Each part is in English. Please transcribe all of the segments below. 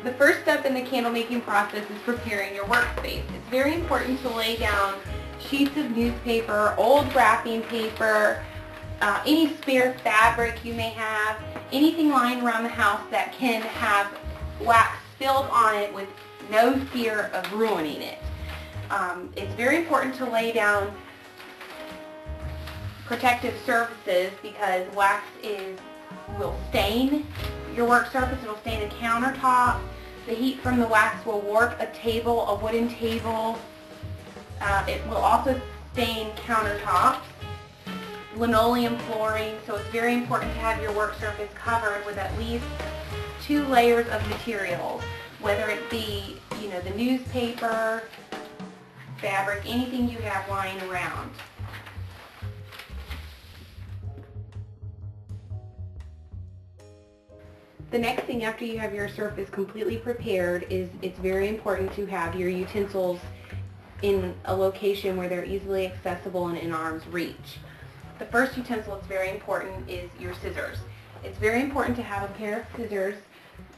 The first step in the candle making process is preparing your workspace. It's very important to lay down sheets of newspaper, old wrapping paper, any spare fabric you may have, anything lying around the house that can have wax spilled on it with no fear of ruining it. It's very important to lay down protective surfaces because wax will stain your work surface, it will stain the countertop. The heat from the wax will warp a wooden table. It will also stain countertops, linoleum flooring, so it's very important to have your work surface covered with at least 2 layers of materials, whether it be, the newspaper, fabric, anything you have lying around. The next thing after you have your surface completely prepared is it's very important to have your utensils in a location where they're easily accessible and in arm's reach. The first utensil that's very important is your scissors. It's very important to have a pair of scissors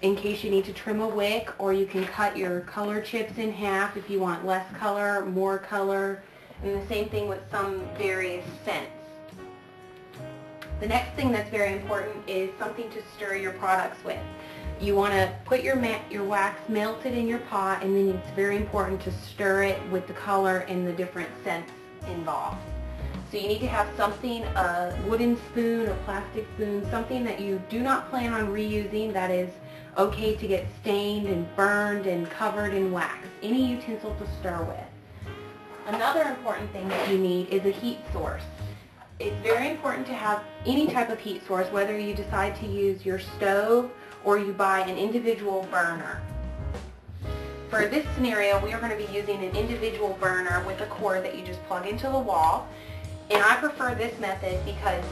in case you need to trim a wick, or you can cut your color chips in half if you want less color, more color, and the same thing with some various scents. The next thing that's very important is something to stir your products with. You want to put your wax melted in your pot, and then it's very important to stir it with the color and the different scents involved. So you need to have something, a wooden spoon, a plastic spoon, something that you do not plan on reusing that is okay to get stained and burned and covered in wax. Any utensil to stir with. Another important thing that you need is a heat source. It's very important to have any type of heat source, whether you decide to use your stove or you buy an individual burner. For this scenario, we are going to be using an individual burner with a cord that you just plug into the wall. And I prefer this method because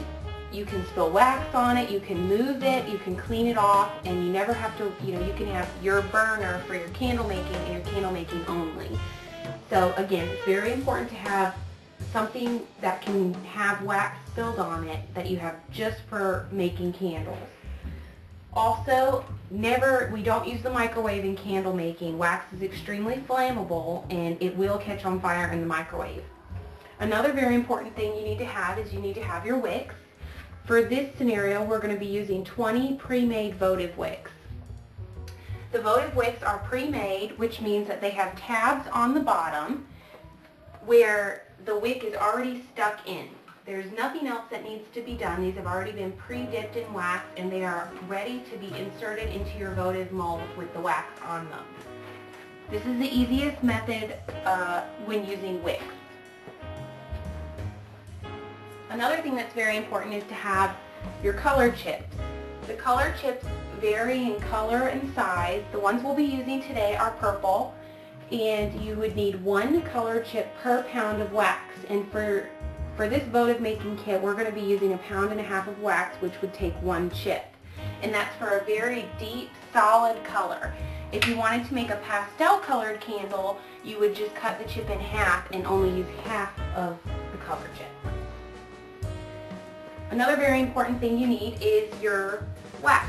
you can spill wax on it, you can move it, you can clean it off, and you never have to, you can have your burner for your candle making and your candle making only. So again, it's very important to have something that can have wax spilled on it that you have just for making candles. Also, we don't use the microwave in candle making. Wax is extremely flammable and it will catch on fire in the microwave. Another very important thing you need to have is you need to have your wicks. For this scenario, we're going to be using 20 pre-made votive wicks. The votive wicks are pre-made, which means that they have tabs on the bottom where the wick is already stuck in. There's nothing else that needs to be done. These have already been pre-dipped in wax and they are ready to be inserted into your votive mold with the wax on them. This is the easiest method when using wicks. Another thing that's very important is to have your color chips. The color chips vary in color and size. The ones we'll be using today are purple, and you would need 1 color chip per pound of wax. And for this votive making kit, we're going to be using 1.5 pounds of wax, which would take 1 chip. And that's for a very deep, solid color. If you wanted to make a pastel colored candle, you would just cut the chip in half and only use half of the color chip. Another very important thing you need is your wax.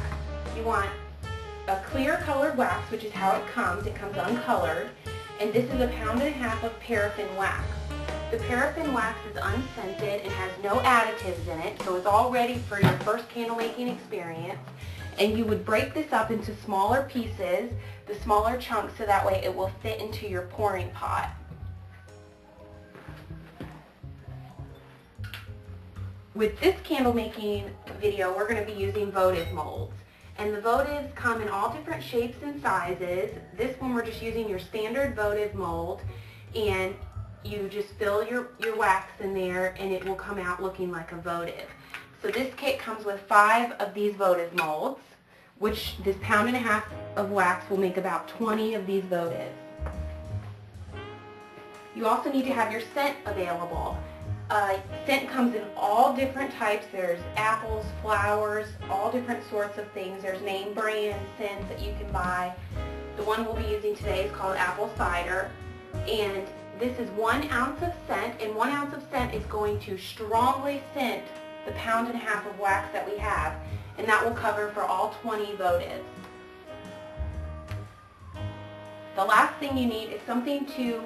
You want a clear colored wax, which is how it comes. It comes uncolored. And this is 1.5 pounds of paraffin wax. The paraffin wax is unscented and has no additives in it, so it's all ready for your first candle making experience. And you would break this up into smaller pieces, the smaller chunks, so that way it will fit into your pouring pot. With this candle making video, we're going to be using votive molds. And the votives come in all different shapes and sizes. This one we're just using your standard votive mold, and you just fill your wax in there and it will come out looking like a votive. So this kit comes with 5 of these votive molds, which this 1.5 pounds of wax will make about 20 of these votives. You also need to have your scent available. Scent comes in all different types. There's apples, flowers, all different sorts of things. There's name brand scents that you can buy. The one we'll be using today is called apple cider, and this is 1 ounce of scent, and 1 ounce of scent is going to strongly scent the 1.5 pounds of wax that we have, and that will cover for all 20 votives. The last thing you need is something to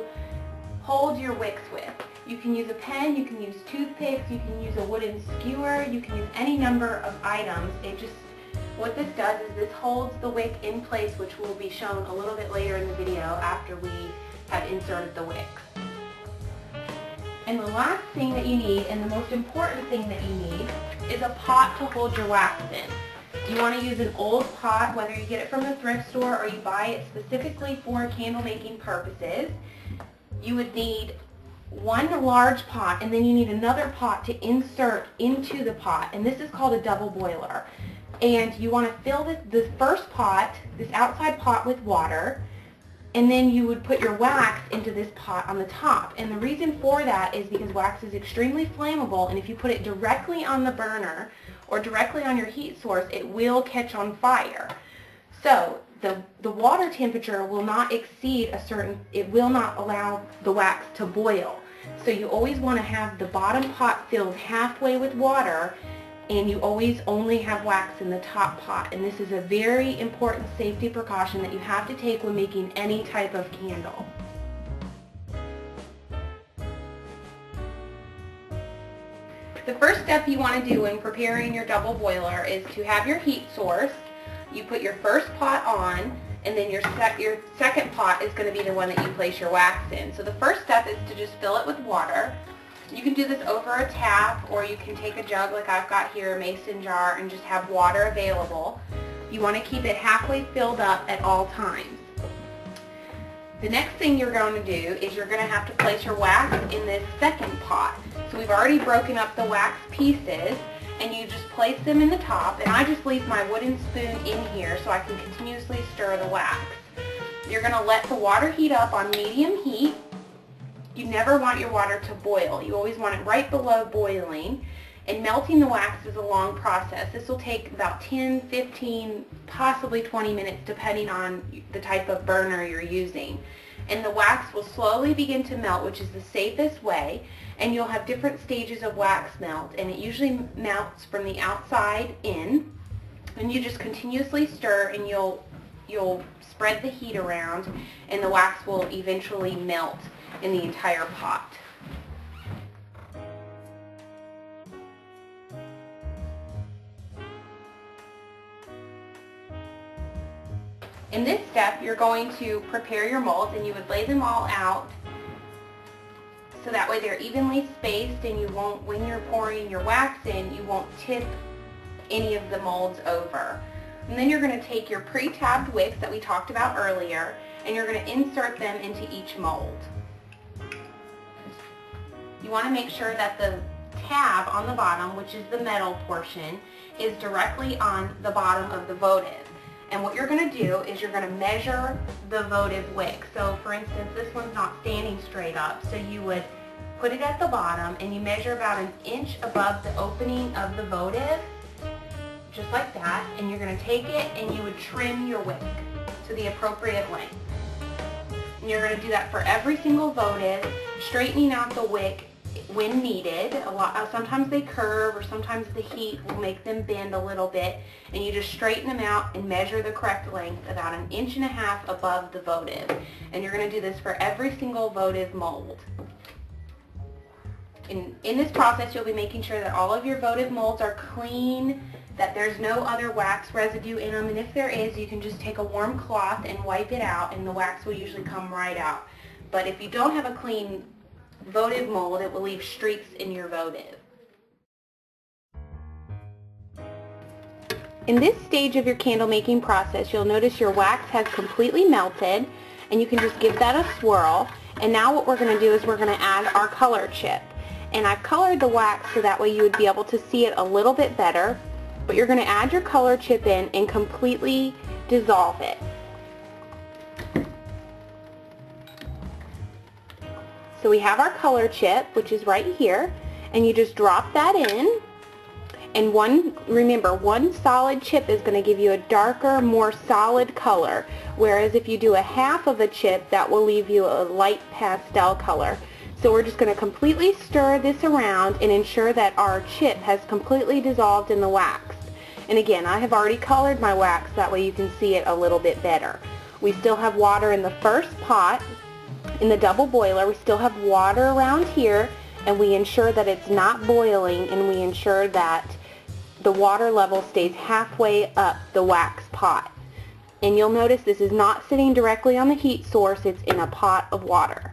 hold your wicks with. You can use a pen, you can use toothpicks, you can use a wooden skewer, you can use any number of items. What this does is this holds the wick in place, which will be shown a little bit later in the video after we have inserted the wicks. And the last thing that you need, and the most important thing that you need, is a pot to hold your wax in. You want to use an old pot, whether you get it from the thrift store or you buy it specifically for candle making purposes. You would need one large pot, and then you need another pot to insert into the pot, and this is called a double boiler. And you want to fill this first pot, this outside pot, with water, and then you would put your wax into this pot on the top. And the reason for that is because wax is extremely flammable, and if you put it directly on the burner or directly on your heat source, it will catch on fire. So the water temperature will not exceed it will not allow the wax to boil. So you always want to have the bottom pot filled halfway with water, and you always only have wax in the top pot. And this is a very important safety precaution that you have to take when making any type of candle. The first step you want to do when preparing your double boiler is to have your heat source. You put your first pot on, and then your second pot is going to be the one that you place your wax in. So the first step is to just fill it with water. You can do this over a tap, or you can take a jug like I've got here, a mason jar, and just have water available. You want to keep it halfway filled up at all times. The next thing you're going to do is you're going to have to place your wax in this second pot. So we've already broken up the wax pieces, and you just place them in the top, and I just leave my wooden spoon in here so I can continuously stir the wax. You're going to let the water heat up on medium heat. You never want your water to boil. You always want it right below boiling, and melting the wax is a long process. This will take about 10, 15, possibly 20 minutes depending on the type of burner you're using. And the wax will slowly begin to melt, which is the safest way, and you'll have different stages of wax melt, and it usually melts from the outside in, and you just continuously stir, and you'll spread the heat around, and the wax will eventually melt in the entire pot. In this step, you're going to prepare your molds, and you would lay them all out so that way they're evenly spaced, and you won't, when you're pouring your wax in, you won't tip any of the molds over. And then you're going to take your pre-tabbed wicks that we talked about earlier, and you're going to insert them into each mold. You want to make sure that the tab on the bottom, which is the metal portion, is directly on the bottom of the votive. And what you're going to do is you're going to measure the votive wick. So for instance, this one's not standing straight up, so you would put it at the bottom and you measure about an inch above the opening of the votive, just like that, and you're going to take it and you would trim your wick to the appropriate length. And you're going to do that for every single votive, straightening out the wick when needed. Sometimes they curve, or sometimes the heat will make them bend a little bit, and you just straighten them out and measure the correct length about 1.5 inches above the votive. And you're going to do this for every single votive mold. In this process, you'll be making sure that all of your votive molds are clean, that there's no other wax residue in them, and if there is, you can just take a warm cloth and wipe it out, and the wax will usually come right out. But if you don't have a clean votive mold, it will leave streaks in your votive. In this stage of your candle making process, you'll notice your wax has completely melted, and you can just give that a swirl. And now what we're going to do is we're going to add our color chip. And I've colored the wax so that way you would be able to see it a little bit better. But you're going to add your color chip in and completely dissolve it. So we have our color chip, which is right here, and you just drop that in. And remember, one solid chip is going to give you a darker, more solid color, whereas if you do a half of a chip, that will leave you a light pastel color. So we're just going to completely stir this around and ensure that our chip has completely dissolved in the wax. And again, I have already colored my wax, that way you can see it a little bit better. We still have water in the first pot, in the double boiler. We still have water around here, and we ensure that it's not boiling, and we ensure that the water level stays halfway up the wax pot. And you'll notice this is not sitting directly on the heat source, it's in a pot of water.